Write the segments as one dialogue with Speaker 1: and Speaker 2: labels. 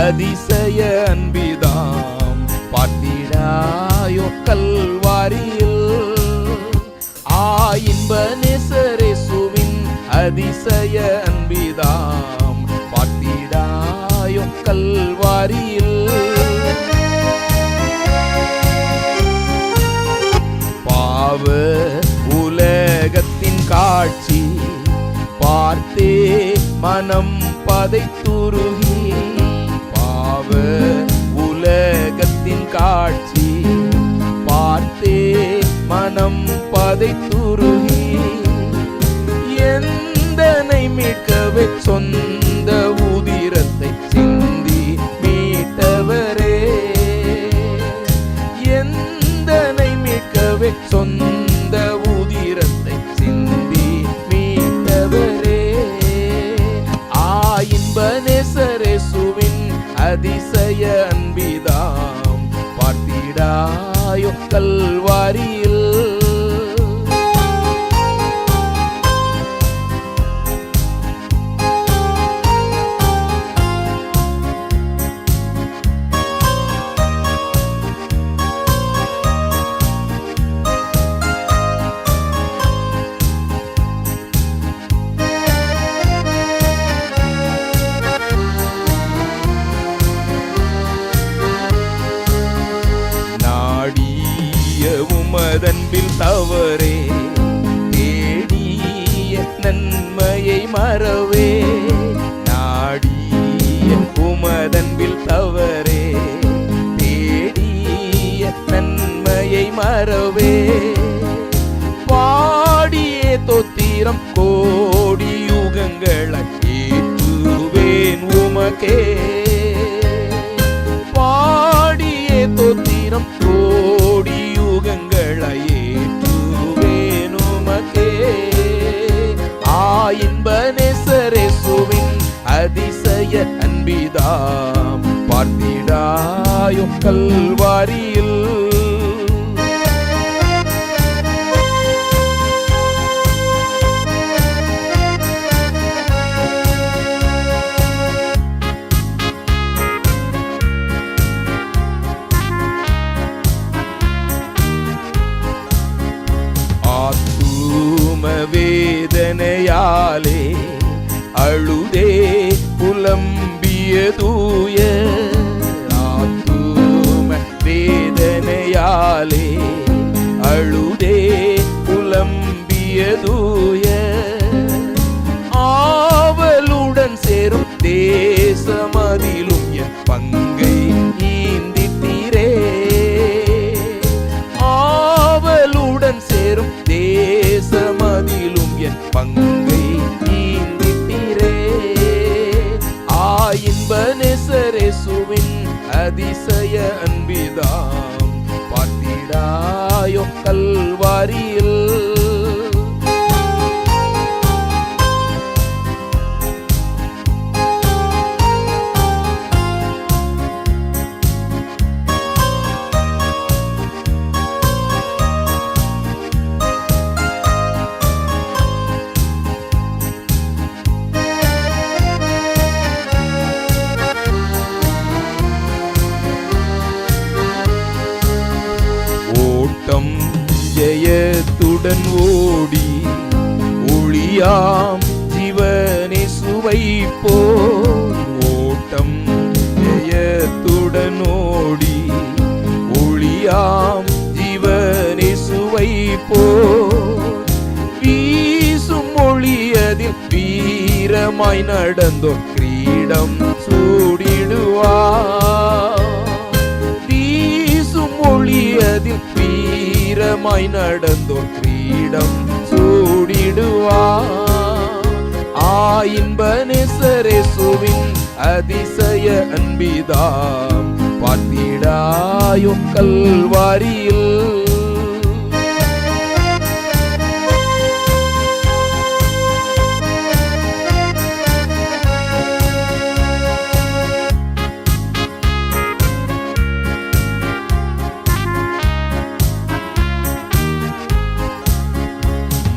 Speaker 1: அதிசய அன்பிதாம் பார்த்திடாயோ கல்வாரியில். இன்ப நேசரேசுவின் அதிசய அன்பிதாம் பார்த்திடாயோ கல்வாரியில். பாவ உலகத்தின் காட்சி பார்த்தே மனம் பதைத்துருகி. பாவ உலகத்தின் காட்சி பார்த்தே மனம் பதைத்துருகி. எந்தனை மீட்கவே சொந்த உதிரத்தை சிந்தி மீட்டவரே. எந்தனை மீட்கவே சொந்த உதிரத்தை சிந்தி மீட்டவரே. இன்ப நேசரேசுவின் அதிசய அன்பிதாம் பார்த்திடாயோ கல்வாரியில். உமதன்பில் தவறே தேடிய நன்மையை மறவே. நாடிய உமதன்பில் தவறே தேடிய நன்மையை மறவே. பாடியே தோத்திரம் கோடி யுகங்களை ஏற்றுவேன் உமக்கே. பாடியே தோத்திரம் கோடி யுகங்களை ஏற்றுவேன் உமக்கே. இன்ப நேசரேசுவின் அதிசய அன்பிதாம் பார்த்திடாயோ கல்வாரியில். வேதனையாலே அழுதே புலம்பிய தூய. ஆத்தும வேதனையாலே அழுதே புலம்பிய தூய. ஆவலுடன் சேரும் தேசமதிலும் என் பங்கை ஈந்தித்தீரே. ஆவலுடன் சேரும் தேசமதிலும் என் பங்கை ஈந்தித்தீரே. இன்ப நேசரேசுவின் அதிசய அன்பிதாம் பார்த்திடாயோ கல்வாரியில். ஜெயத்துடன் ஓடி ஒளியாம் ஜீவனேசுவை போல். ஓட்டம் ஜெயத்துடன் ஓடி ஒளியாம் ஜீவனேசுவை போல். வீசும் ஒளியதில் வீரமாய் நடந்தோர் கிரீடம் சூடிடுவார். வீசும் ஒளியதில் வீரமாய் நடந்தோர் கிரீடம் சூடிடுவார். இன்ப நேசரேசுவின் அதிசய அன்பிதாம் பார்த்திடாயோ கல்வாரியில்.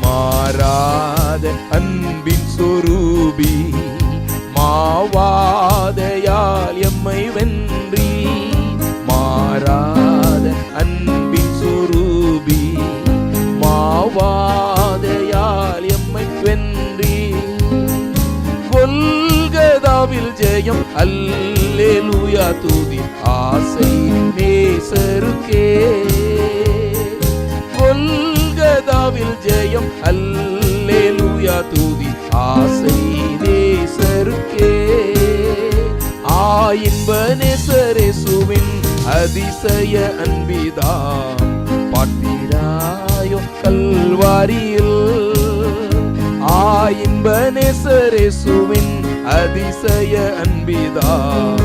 Speaker 1: மாறாத அன்பின் சொரூபி மாவாதையால் எம்மை ஜெயம் அல்லேலூயா துதி ஆசை நேசருக்கே. கொல்கதாவில் ஜெயம் அல்லேலூயா துதி ஆசை நேசருக்கே. இன்ப நேசரேசுவின் அதிசய அன்பிதாம் பார்த்திடாயோ கல்வாரியில். இன்ப நேசரேசுவின் அதிசய அன்பிதாம்